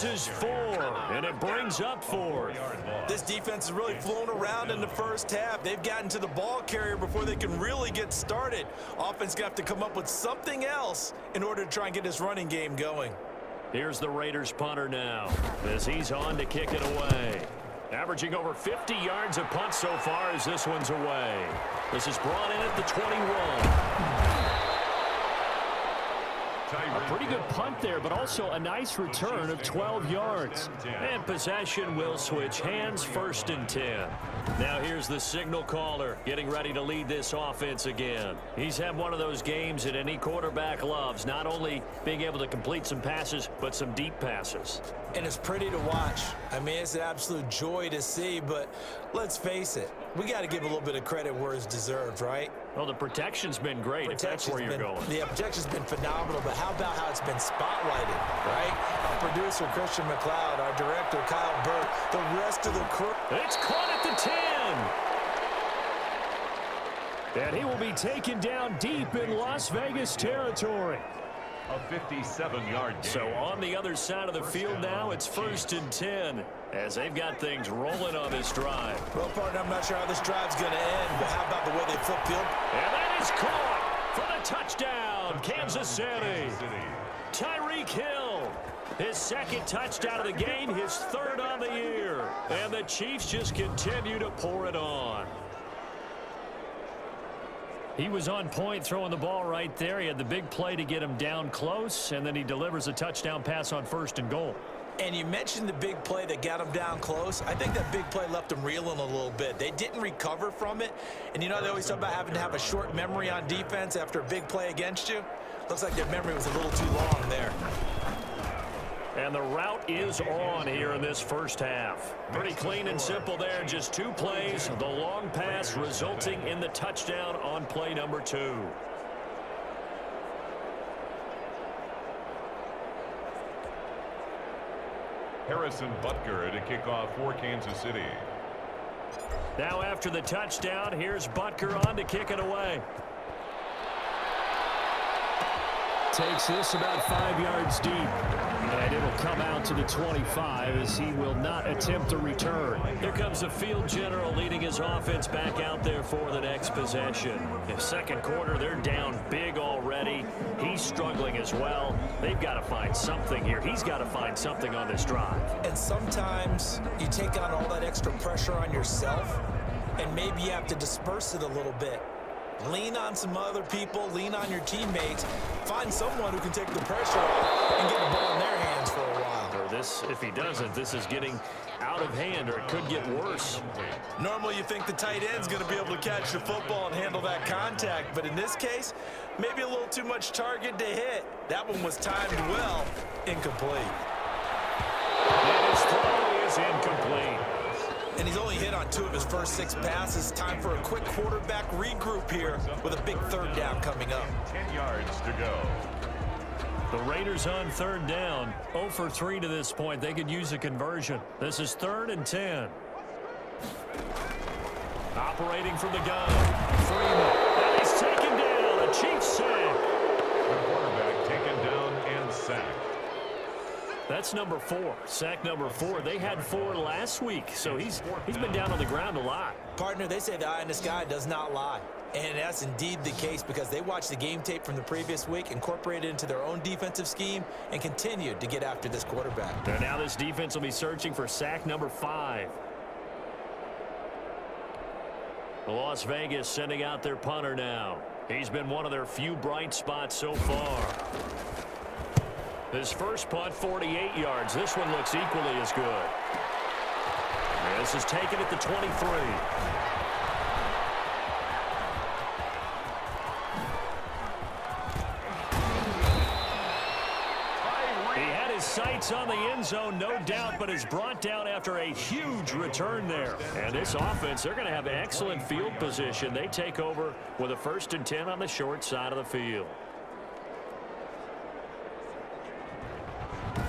Is 4, and it brings up 4. This defense is really flown around in the first half. They've gotten to the ball carrier before they can really get started. Offense going to have to come up with something else in order to try and get this running game going. Here's the Raiders punter now as he's on to kick it away. Averaging over 50 yards a punt so far as this one's away. This is brought in at the 21. A pretty good punt there, but also a nice return of 12 yards. And possession will switch hands, 1st and 10. Now here's the signal caller getting ready to lead this offense again. He's had one of those games that any quarterback loves, not only being able to complete some passes, but some deep passes. And it's pretty to watch. I mean, it's an absolute joy to see, but let's face it, we got to give a little bit of credit where it's deserved, right? Well, the protection's been great, if that's where you're going. The protection's been phenomenal, but how about how it's been spotlighted, right? Our producer, Christian McLeod, our director, Kyle Burke, the rest of the crew. It's caught at the 10. And he will be taken down deep in Las Vegas territory. A 57-yard gain. So on the other side of the field now, it's 1st and 10 as they've got things rolling on this drive. Well, partner, I'm not sure how this drive's going to end, but how about the way they flip field? And that is caught for the touchdown, Kansas City. Tyreek Hill, his 2nd touchdown of the game, his 3rd on the year. And the Chiefs just continue to pour it on. He was on point throwing the ball right there. He had the big play to get him down close, and then he delivers a touchdown pass on 1st and goal. And you mentioned the big play that got him down close. I think that big play left him reeling a little bit. They didn't recover from it. And you know they always talk about having to have a short memory on defense after a big play against you? Looks like their memory was a little too long there. And the route is on here in this first half. Pretty clean and simple there. Just 2 plays. The long pass resulting in the touchdown on play number 2. Harrison Butker to kick off for Kansas City. Now after the touchdown, here's Butker on to kick it away. Takes this about 5 yards deep. And it'll come out to the 25 as he will not attempt a return. Here comes the field general leading his offense back out there for the next possession. In the 2nd quarter, they're down big already. He's struggling as well. They've got to find something here. He's got to find something on this drive. And sometimes you take on all that extra pressure on yourself, and maybe you have to disperse it a little bit. Lean on some other people, lean on your teammates, find someone who can take the pressure off and get the ball in their hands for a while. Or this, if he doesn't, this is getting out of hand, or it could get worse. Normally you think the tight end's going to be able to catch the football and handle that contact, but in this case, maybe a little too much target to hit. That one was timed well, incomplete. And his throw is incomplete. And he's only hit on 2 of his first 6 passes. Time for a quick quarterback regroup here with a big 3rd down coming up. 10 yards to go. The Raiders on 3rd down. 0 for 3 to this point. They could use a conversion. This is 3rd and 10. Operating from the gun. Freeman. And he's taken down. A Chiefs sack. The quarterback taken down and sacked. That's number 4. Sack number 4. They had 4 last week, so he's been down on the ground a lot. Partner, they say the eye in the sky does not lie. And that's indeed the case because they watched the game tape from the previous week, incorporated it into their own defensive scheme, and continued to get after this quarterback. And now this defense will be searching for sack number 5. Las Vegas sending out their punter now. He's been one of their few bright spots so far. His first punt, 48 yards. This one looks equally as good. And this is taken at the 23. Sights on the end zone, no doubt, but is brought down after a huge return there. And this offense, they're going to have excellent field position. They take over with a 1st and 10 on the short side of the field.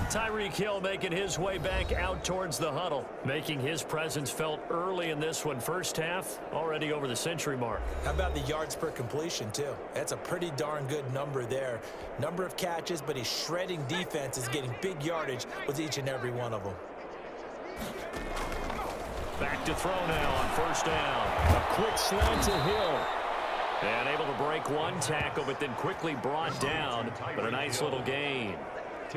Tyreek Hill making his way back out towards the huddle, making his presence felt early in this one. First half, already over the century mark. How about the yards per completion, too? That's a pretty darn good number there. Number of catches, but he's shredding defenses, getting big yardage with each and every one of them. Back to throw now on first down. A quick slant to Hill. And able to break one tackle, but then quickly brought down. But a nice little gain.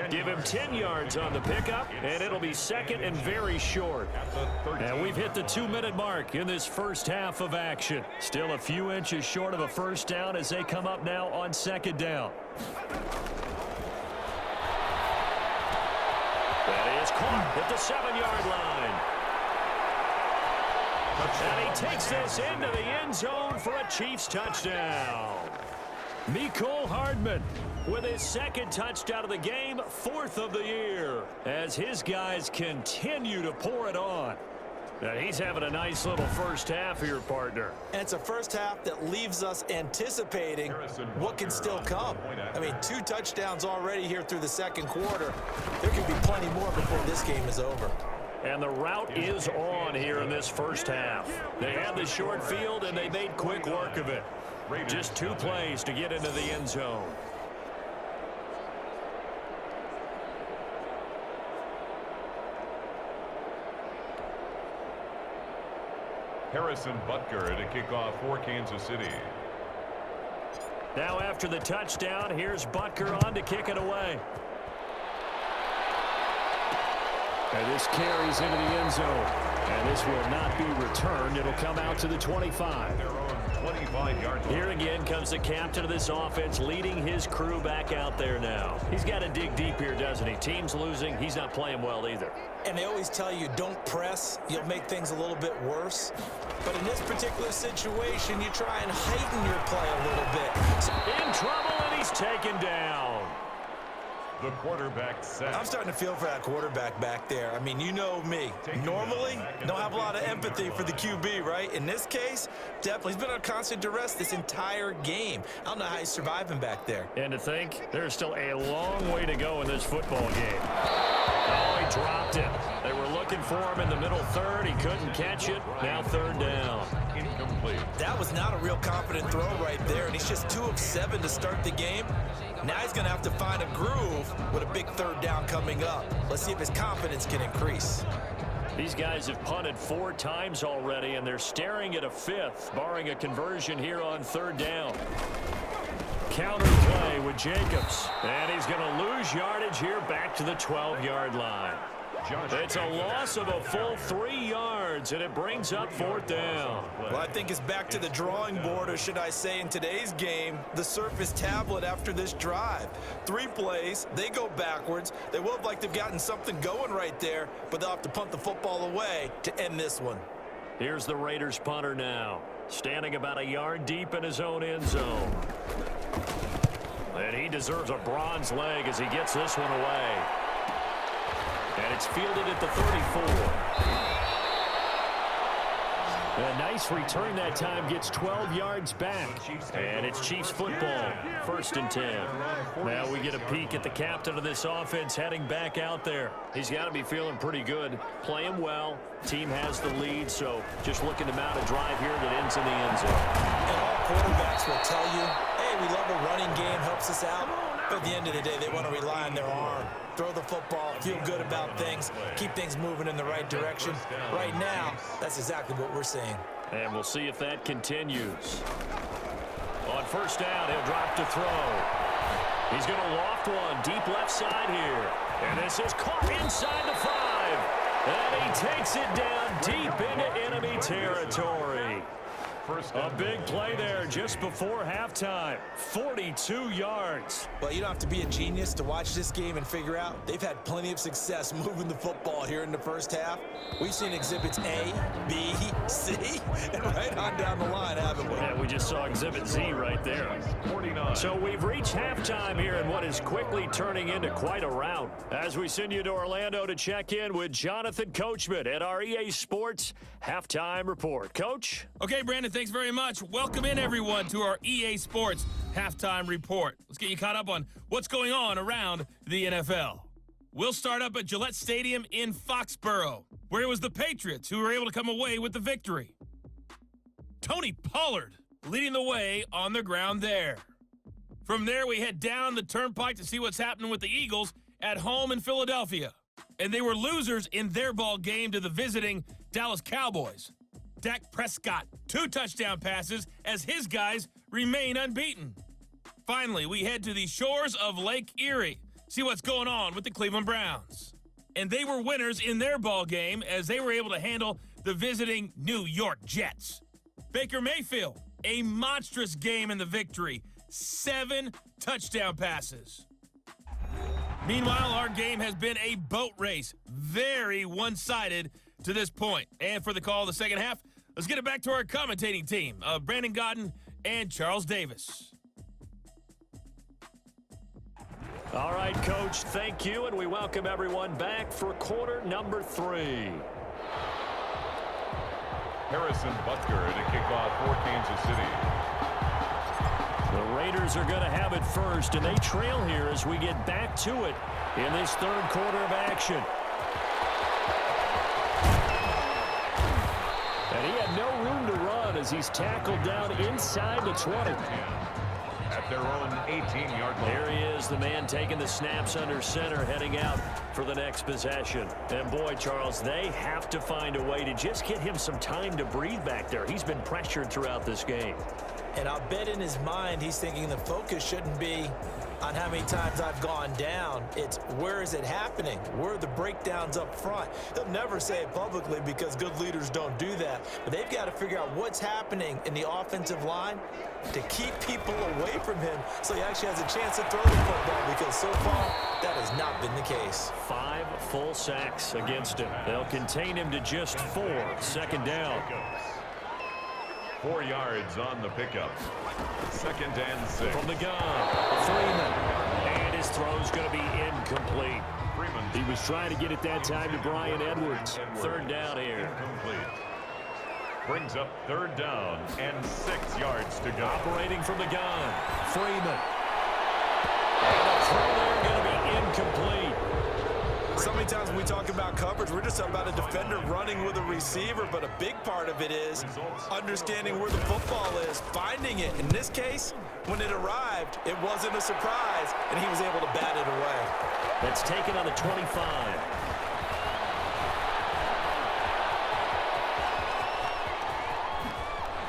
Give him 10 yards on the pickup, and it'll be second and very short. And we've hit the 2-minute mark in this first half of action. Still a few inches short of a first down as they come up now on second down. That is caught at the 7-yard line. And he takes this into the end zone for a Chiefs touchdown. Mecole Hardman with his second touchdown of the game, 4th of the year, as his guys continue to pour it on. And he's having a nice little first half here, partner. And it's a first half that leaves us anticipating what can still come. I mean, 2 touchdowns already here through the second quarter. There could be plenty more before this game is over. And the route is on here in this first half. They had the short field, and they made quick work of it. Just 2 plays to get into the end zone. Harrison Butker to kick off for Kansas City. Now after the touchdown, here's Butker on to kick it away. And this carries into the end zone. And this will not be returned. It'll come out to the 25. Their own 25-yard line. Here again comes the captain of this offense, leading his crew back out there now. He's got to dig deep here, doesn't he? Team's losing. He's not playing well either. And they always tell you, don't press. You'll make things a little bit worse. But in this particular situation, you try and heighten your play a little bit. In trouble, and he's taken down. The quarterback set. I'm starting to feel for that quarterback back there. I mean, you know me. Normally, don't have a lot of empathy for the QB, right? In this case, definitely. He's been on constant duress this entire game. I don't know how he's surviving back there. And to think, there's still a long way to go in this football game. Oh, he dropped it. They were looking for him in the middle third. He couldn't catch it. Now third down. Incomplete. That was not a real confident throw right there, and he's just 2 of 7 to start the game. Now he's going to have to find a groove with a big third down coming up. Let's see if his confidence can increase. These guys have punted 4 times already, and they're staring at a 5th, barring a conversion here on third down. Counter play with Jacobs, and he's going to lose yardage here back to the 12-yard line. It's a loss of a full 3 yards, and it brings up 4th down. Well, I think it's back to the drawing board, or should I say in today's game, the Surface tablet after this drive. 3 plays, they go backwards. They will have like they've gotten something going right there, but they'll have to punt the football away to end this one. Here's the Raiders punter now, standing about a yard deep in his own end zone. And he deserves a bronze leg as he gets this one away. And it's fielded at the 34. A nice return that time, gets 12 yards back. And it's Chiefs football, 1st and 10. Now we get a peek at the captain of this offense heading back out there. He's got to be feeling pretty good, playing well. Team has the lead, so just looking to mount a drive here that ends in the end zone. And all quarterbacks will tell you, hey, we love a running game, helps us out. But at the end of the day, they want to rely on their arm. Throw the football, feel good about things, keep things moving in the right direction. Right now, that's exactly what we're seeing. And we'll see if that continues. On first down, he'll drop to throw. He's going to loft one deep left side here. And this is caught inside the 5. And he takes it down deep into enemy territory. A big play there just before halftime. 42 yards. Well, you don't have to be a genius to watch this game and figure out they've had plenty of success moving the football here in the first half. We've seen exhibits A, B, C, and right on down the line, haven't we? Yeah, we just saw exhibit Z right there. 49. So we've reached halftime here in what is quickly turning into quite a rout. As we send you to Orlando to check in with Jonathan Coachman at our EA Sports Halftime Report. Coach? Okay, Brandon, thanks very much. Welcome in, everyone, to our EA Sports Halftime Report. Let's get you caught up on what's going on around the NFL. We'll start up at Gillette Stadium in Foxborough, where it was the Patriots who were able to come away with the victory. Tony Pollard leading the way on the ground there. From there, we head down the turnpike to see what's happening with the Eagles at home in Philadelphia. And they were losers in their ball game to the visiting Dallas Cowboys. Dak Prescott, 2 touchdown passes as his guys remain unbeaten. Finally, we head to the shores of Lake Erie, see what's going on with the Cleveland Browns. And they were winners in their ball game as they were able to handle the visiting New York Jets. Baker Mayfield, a monstrous game in the victory, 7 touchdown passes. Meanwhile, our game has been a boat race, very one-sided to this point. And for the call of the second half, let's get it back to our commentating team of Brandon Godden and Charles Davis. All right, Coach, thank you, and we welcome everyone back for quarter number 3. Harrison Butker to kick off for Kansas City. The Raiders are going to have it first, and they trail here as we get back to it in this third quarter of action. And he had no room to run as he's tackled down inside the 20. At their own 18-yard line. There he is, the man taking the snaps under center, heading out for the next possession. And boy, Charles, they have to find a way to just get him some time to breathe back there. He's been pressured throughout this game. And I'll bet in his mind he's thinking the focus shouldn't be on how many times I've gone down. It's where is it happening? Where are the breakdowns up front? He'll never say it publicly because good leaders don't do that. But they've got to figure out what's happening in the offensive line to keep people away from him so he actually has a chance to throw the football, because so far that has not been the case. 5 full sacks against him. They'll contain him to just 4. Second down. 4 yards on the pickup. 2nd and 6. From the gun, Freeman. And his throw's going to be incomplete. He was trying to get it that time to Brian Edwards. 3rd down here. Incomplete. Brings up 3rd down and 6 yards to go. Operating from the gun, Freeman. And the throw there going to be incomplete. So many times when we talk about coverage, we're just talking about a defender running with a receiver, but a big part of it is understanding where the football is, finding it. In this case, when it arrived, it wasn't a surprise, and he was able to bat it away. That's taken on the 25.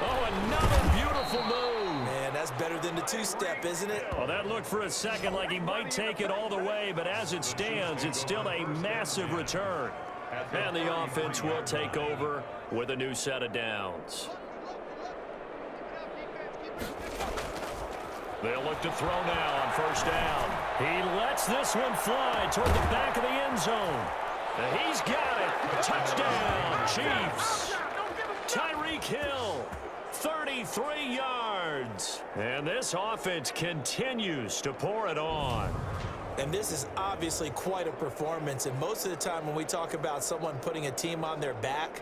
Oh, another beautiful move. Man, that's better than the 2-step, isn't it? Well, that looked for a second like he might take it all the way, but as it stands, it's still a massive return. And the offense will take over with a new set of downs. They'll look to throw now on 1st down. He lets this one fly toward the back of the end zone. And he's got it. Touchdown, Chiefs. Tyreek Hill. 33 yards. And this offense continues to pour it on. And this is obviously quite a performance. And most of the time when we talk about someone putting a team on their back,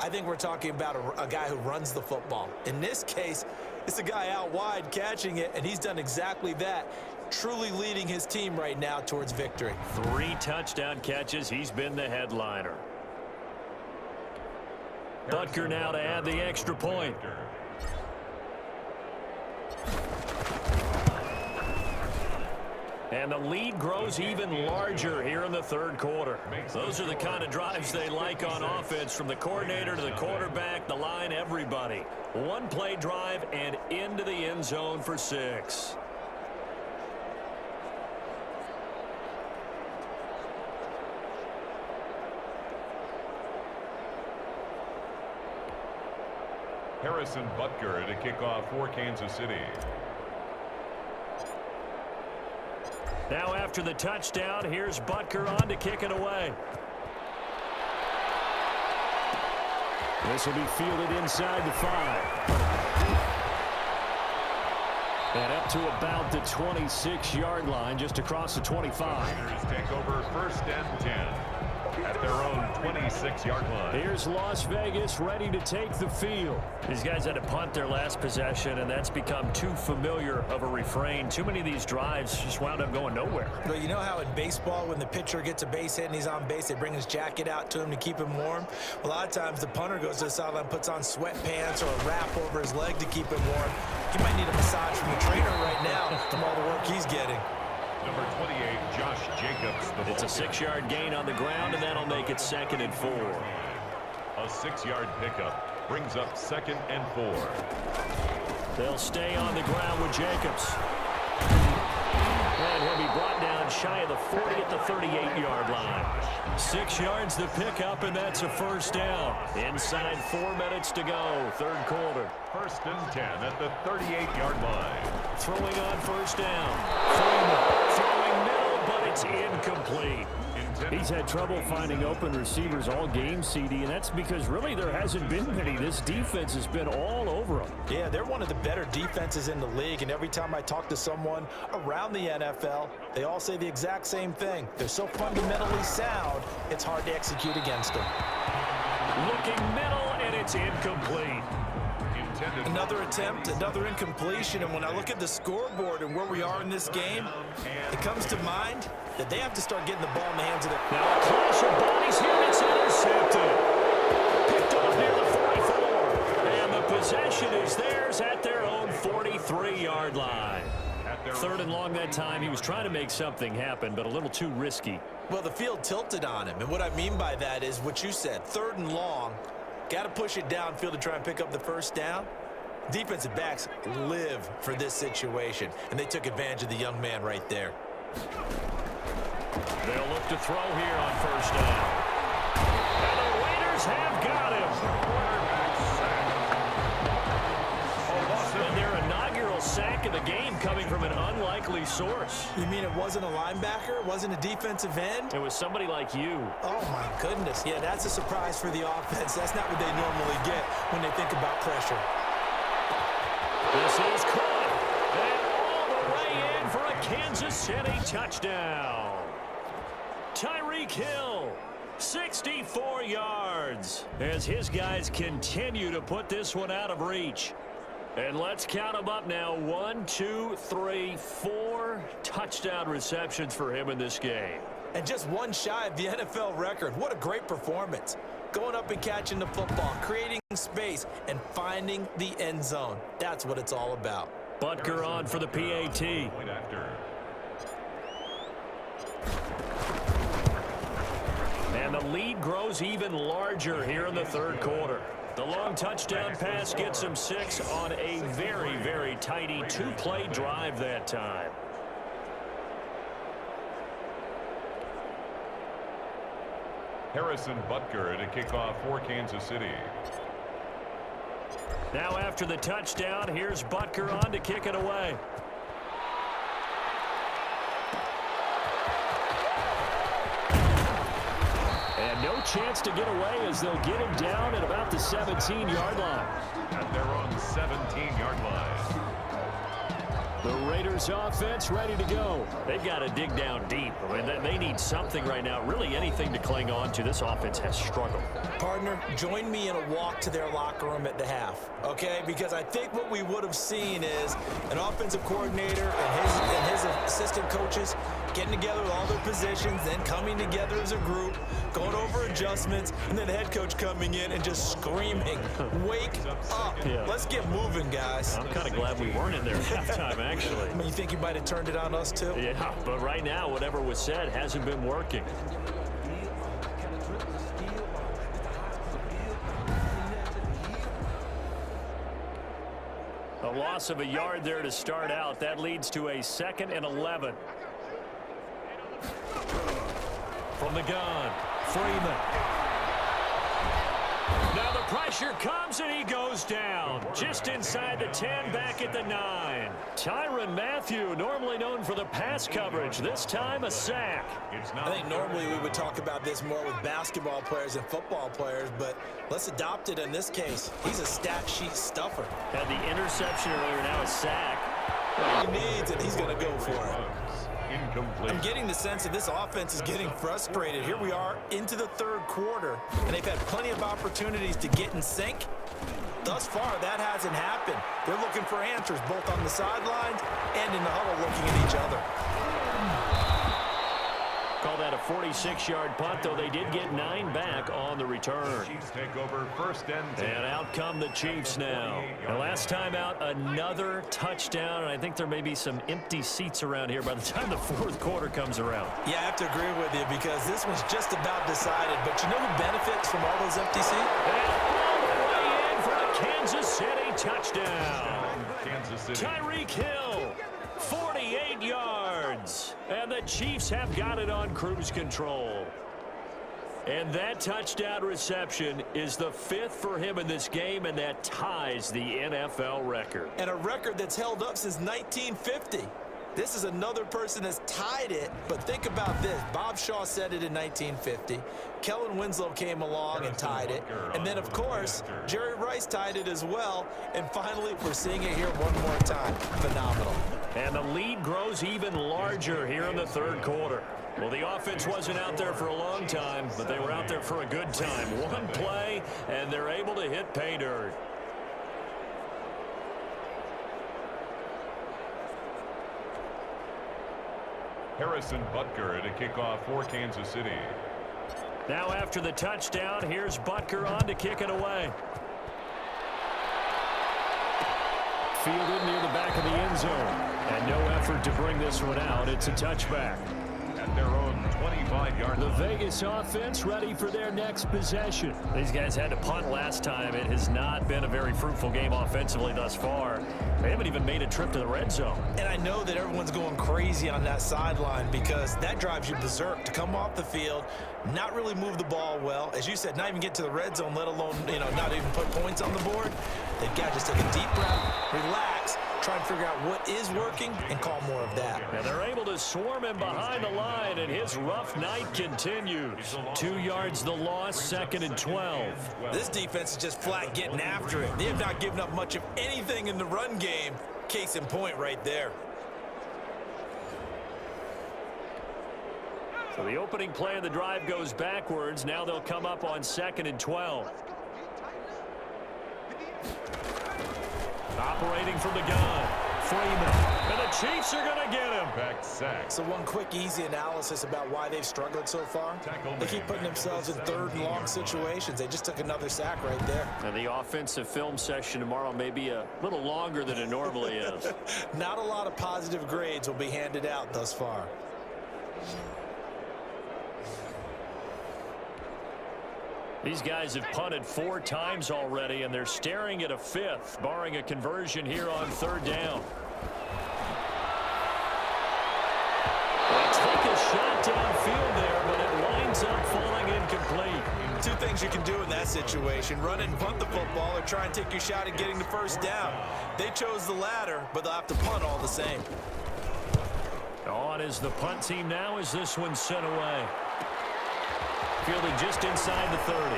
I think we're talking about a guy who runs the football. In this case, it's a guy out wide catching it, and he's done exactly that, truly leading his team right now towards victory. 3 touchdown catches. He's been the headliner. Butker now to add the extra point. And the lead grows even larger here in the 3rd quarter. Those are the kind of drives they like on offense, from the coordinator to the quarterback, the line, everybody. 1-play drive and into the end zone for 6. Harrison Butker to kick off for Kansas City. Now after the touchdown, here's Butker on to kick it away. This will be fielded inside the 5. And up to about the 26-yard line, just across the 25. Raiders take over 1st and 10. At their own 26-yard line. Here's Las Vegas ready to take the field. These guys had to punt their last possession, and that's become too familiar of a refrain. Too many of these drives just wound up going nowhere. But you know how in baseball, when the pitcher gets a base hit and he's on base, they bring his jacket out to him to keep him warm? A lot of times the punter goes to the sideline, puts on sweatpants or a wrap over his leg to keep him warm. He might need a massage from the trainer right now from all the work he's getting. Number 28, Josh Jacobs. It's a 6-yard gain on the ground, and that'll make it 2nd and 4. A 6-yard pickup brings up 2nd and 4. They'll stay on the ground with Jacobs. And he'll be brought down shy of the 40 at the 38-yard line. 6 yards the pickup, and that's a 1st down. Inside 4 minutes to go, 3rd quarter. 1st and 10 at the 38-yard line. Throwing on 1st down. Fama throwing middle, but it's incomplete. He's had trouble finding open receivers all game, CD, and that's because really there hasn't been many. This defense has been all over them. Yeah, they're one of the better defenses in the league, and every time I talk to someone around the NFL, they all say the exact same thing. They're so fundamentally sound, it's hard to execute against them. Looking middle, and it's incomplete. Another attempt, another incompletion, and when I look at the scoreboard and where we are in this game, it comes to mind that they have to start getting the ball in the hands of their... Now a clash of bodies here, it's intercepted. Picked off near the 44, and the possession is theirs at their own 43-yard line. 3rd and long that time. He was trying to make something happen, but a little too risky. Well, the field tilted on him, and what I mean by that is what you said, 3rd and long. Got to push it downfield to try and pick up the 1st down. Defensive backs live for this situation, and they took advantage of the young man right there. They'll look to throw here on 1st down. And the Raiders have got him. And their inaugural sack of the game coming from an unlikely source. You mean it wasn't a linebacker? It wasn't a defensive end? It was somebody like you. Oh, my goodness. Yeah, that's a surprise for the offense. That's not what they normally get when they think about pressure. This is caught. And all the way in for a Kansas City touchdown. Tyreek Hill, 64 yards, as his guys continue to put this one out of reach. And let's count them up now. 1, 2, 3, 4 touchdown receptions for him in this game. And just one shy of the NFL record. What a great performance. Going up and catching the football, creating space, and finding the end zone. That's what it's all about. Butker on for the PAT. And the lead grows even larger here in the 3rd quarter. The long touchdown pass gets him 6 on a very, very tidy 2-play drive that time. Harrison Butker to kick off for Kansas City. Now after the touchdown, here's Butker on to kick it away. And no chance to get away as they'll get him down at about the 17-yard line. At their own 17-yard line. The Raiders offense ready to go. They've got to dig down deep. I mean, they need something right now, really anything to cling on to. This offense has struggled. Partner, join me in a walk to their locker room at the half, okay? Because I think what we would have seen is an offensive coordinator and his assistant coaches getting together with all their positions, then coming together as a group, going over adjustments, and then the head coach coming in and just screaming, wake up. Yeah. Let's get moving, guys. I'm kind of glad we weren't in there at halftime, actually. I mean, you think you might have turned it on us, too? Yeah, but right now, whatever was said hasn't been working. A loss of a yard there to start out. That leads to a 2nd and 11. From the gun, Freeman. Now the pressure comes and he goes down. Just inside the 10, back at the 9. Tyrann Mathieu, normally known for the pass coverage. This time a sack. I think normally we would talk about this more with basketball players and football players, but let's adopt it in this case. He's a stat sheet stuffer. Had the interception earlier, now a sack. He needs it, he's going to go for it. Incomplete. I'm getting the sense that this offense is getting frustrated. Here we are into the third quarter, and they've had plenty of opportunities to get in sync. Thus far, that hasn't happened. They're looking for answers both on the sidelines and in the huddle looking at each other. Call that a 46-yard punt, though they did get 9 back on the return. Chiefs take over 1st and 10. And out come the Chiefs now. The last time out, another touchdown, and I think there may be some empty seats around here by the time the 4th quarter comes around. Yeah, I have to agree with you because this one's just about decided. But you know who benefits from all those empty seats? And all the way in for the Kansas City touchdown. Kansas City. Tyreek Hill, 48 yards. And the Chiefs have got it on cruise control. And that touchdown reception is the 5th for him in this game, and that ties the NFL record. And a record that's held up since 1950. This is another person that's tied it, but think about this. Bob Shaw said it in 1950. Kellen Winslow came along and tied it. And then, of course, Jerry Rice tied it as well. And finally, we're seeing it here one more time. Phenomenal. And the lead grows even larger here in the 3rd quarter. Well, the offense wasn't out there for a long time, but they were out there for a good time. One play, and they're able to hit pay dirt. Harrison Butker to kick off for Kansas City. Now after the touchdown, here's Butker on to kick it away. Fielded near the back of the end zone. And no effort to bring this one out. It's a touchback. At their own 25-yard The line. Vegas offense ready for their next possession. These guys had to punt last time. It has not been a very fruitful game offensively thus far. They haven't even made a trip to the red zone. And I know that everyone's going crazy on that sideline because that drives you berserk to come off the field, not really move the ball well. As you said, not even get to the red zone, let alone, not even put points on the board. They've got to just take a deep breath, relax, try and figure out what is working and call more of that. And they're able to swarm him behind the line, and his rough night continues. 2 yards the loss, 2nd and 12. This defense is just flat getting after it. They have not given up much of anything in the run game. Case in point right there. So the opening play of the drive goes backwards. Now they'll come up on 2nd and 12. Operating from the gun, Freeman. And the Chiefs are going to get him. Back sack. So one quick, easy analysis about why they've struggled so far. They keep putting themselves in 3rd and long situations. They just took another sack right there. And the offensive film session tomorrow may be a little longer than it normally is. Not a lot of positive grades will be handed out thus far. These guys have punted 4 times already, and they're staring at a 5th, barring a conversion here on 3rd down. They take a shot downfield there, but it winds up falling incomplete. 2 things you can do in that situation: run it and punt the football, or try and take your shot at getting the 1st down. They chose the latter, but they'll have to punt all the same. On is the punt team now as this one's sent away. Fielded just inside the 30.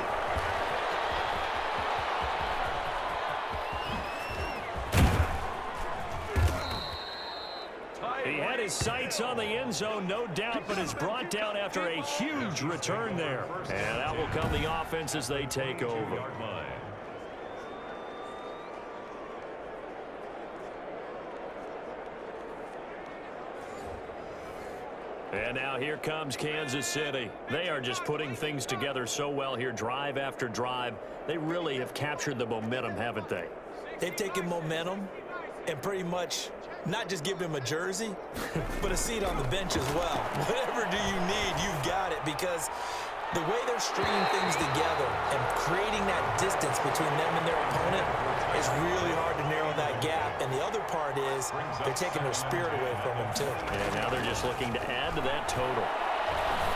He had his sights on the end zone, no doubt, but is brought down after a huge return there. And out will come the offense as they take over. And now here comes Kansas City. They are just putting things together so well here, drive after drive. They really have captured the momentum, haven't they? They've taken momentum and pretty much not just given him a jersey, but a seat on the bench as well. Whatever do you need, you've got it, because the way they're stringing things together and creating that distance between them and their opponent is really hard to narrow that gap. And the other part is they're taking their spirit away from him, too. And now they're just looking to add to that total.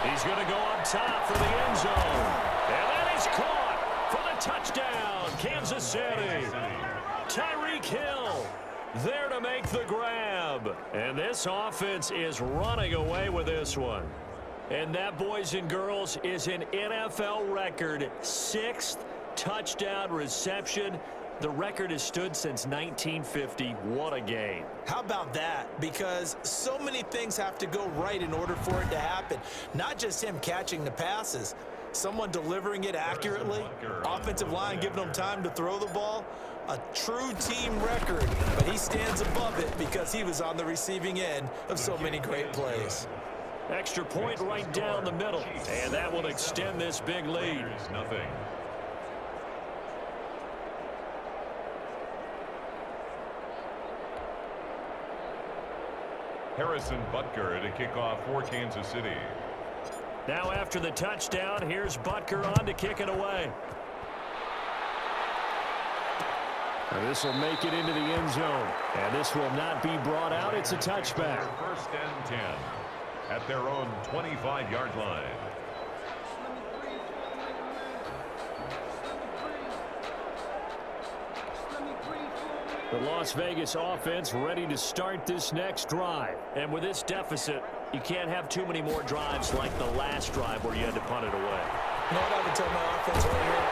He's going to go up top for the end zone. And then he's caught for the touchdown, Kansas City. Tyreek Hill there to make the grab. And this offense is running away with this one. And that, boys and girls, is an NFL record 6th touchdown reception The record has stood since 1950. What a game. How about that? Because so many things have to go right in order for it to happen. Not just him catching the passes, someone delivering it accurately, offensive line giving them time to throw the ball. A true team record, but he stands above it because he was on the receiving end of so many great plays. Extra point right down the middle, and that will extend this big lead. Nothing. Harrison Butker to kick off for Kansas City. Now after the touchdown, here's Butker on to kick it away. And this will make it into the end zone. And this will not be brought out. It's a touchback. First and 10 at their own 25-yard line. The Las Vegas offense ready to start this next drive. And with this deficit, you can't have too many more drives like the last drive where you had to punt it away. You know what I would tell my offense right here?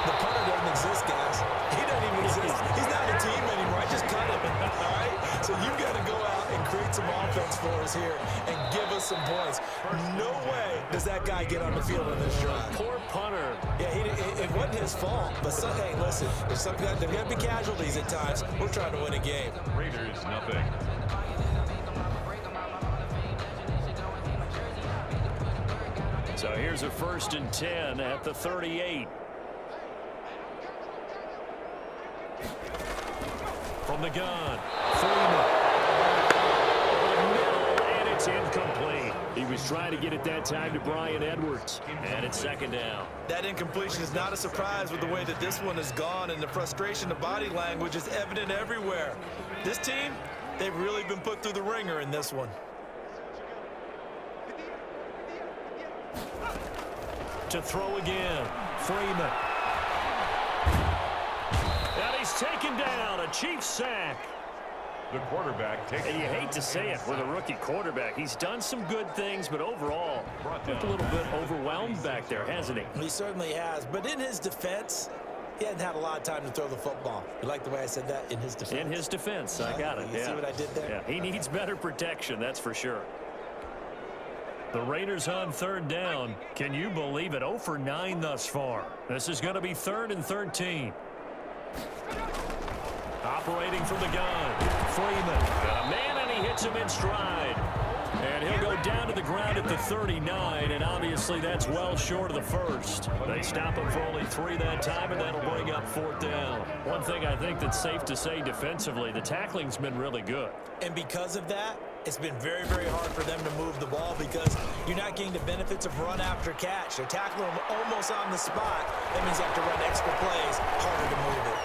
The punter doesn't exist, guys. He doesn't even exist. He's not a team anymore. I just cut him. All right? So you've got to go out and create some offense for us here and give us some points. No way does that guy get on the field in this drive. Poor punter. Yeah, it wasn't his fault. But, hey, listen, there's got to be casualties at times. We're trying to win a game. Raiders, nothing. So here's a 1st and 10 at the 38. From the gun, Fama. And it's incomplete. He was trying to get it that time to Brian Edwards. And it's 2nd down. That incompletion is not a surprise with the way that this one has gone, and the frustration, the body language is evident everywhere. This team, they've really been put through the ringer in this one. To throw again, Freeman. And he's taken down, a Chiefs sack. The quarterback takes. And you hate to say it with a rookie quarterback. He's done some good things, but overall, looked a little bit overwhelmed back there, hasn't he? He certainly has, but in his defense, he hasn't had a lot of time to throw the football. You like the way I said that? In his defense. In his defense, I got it. You see what I did there? Yeah, he needs better protection, that's for sure. The Raiders on 3rd down. Can you believe it? 0 for 9 thus far. This is going to be 3rd and 13. Operating from the gun, Freeman. Got a man, and he hits him in stride. And he'll go down to the ground at the 39, and obviously that's well short of the first. They stop him for only 3 that time, and that'll bring up 4th down. One thing I think that's safe to say defensively, the tackling's been really good. And because of that, it's been very, very hard for them to move the ball because you're not getting the benefits of run after catch. They're tackling them almost on the spot. That means you have to run extra plays, harder to move it.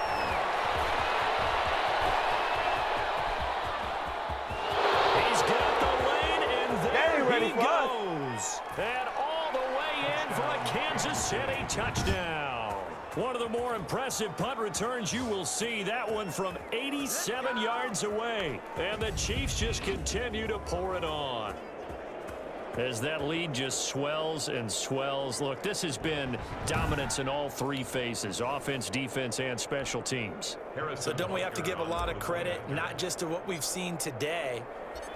He's got the lane, and there he goes. And all the way in for a Kansas City touchdown. One of the more impressive punt returns you will see. That one from 87 yards away. And the Chiefs just continue to pour it on. As that lead just swells and swells. Look, this has been dominance in all 3 phases, offense, defense, and special teams. So don't we have to give a lot of credit, not just to what we've seen today,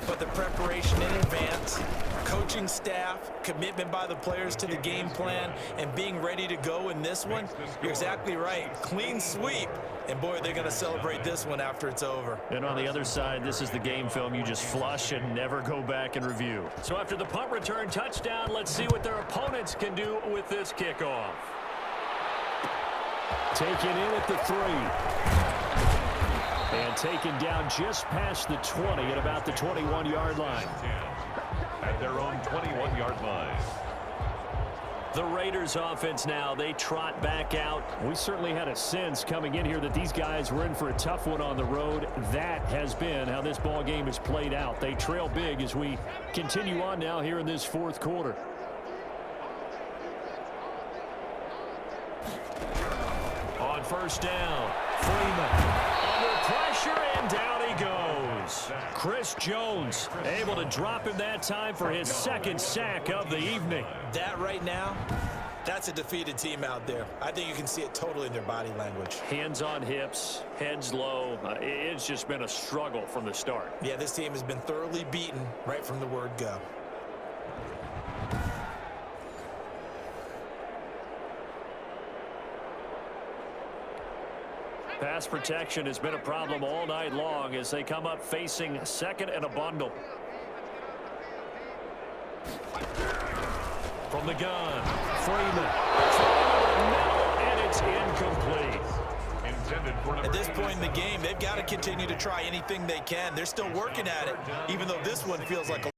but the preparation in advance, coaching staff, commitment by the players to the game plan, and being ready to go in this one? You're exactly right. Clean sweep. And, boy, they're going to celebrate this one after it's over. And on the other side, this is the game film you just flush and never go back and review. So after the punt return touchdown, let's see what their opponents can do with this kickoff. Taken in at the 3. And taken down just past the 20 at about the 21-yard line. At their own 21-yard line. The Raiders offense now, they trot back out. We certainly had a sense coming in here that these guys were in for a tough one on the road. That has been how this ball game has played out. They trail big as we continue on now here in this 4th quarter. On 1st down, Freeman under pressure, and down he goes. Chris Jones able to drop him that time for his second sack of the evening. That right now, that's a defeated team out there. I think you can see it totally in their body language. Hands on hips, heads low. It's just been a struggle from the start. Yeah, this team has been thoroughly beaten right from the word go. Pass protection has been a problem all night long as they come up facing second and a bundle. From the gun, Freeman. And it's incomplete. At this point in the game, they've got to continue to try anything they can. They're still working at it, even though this one feels like a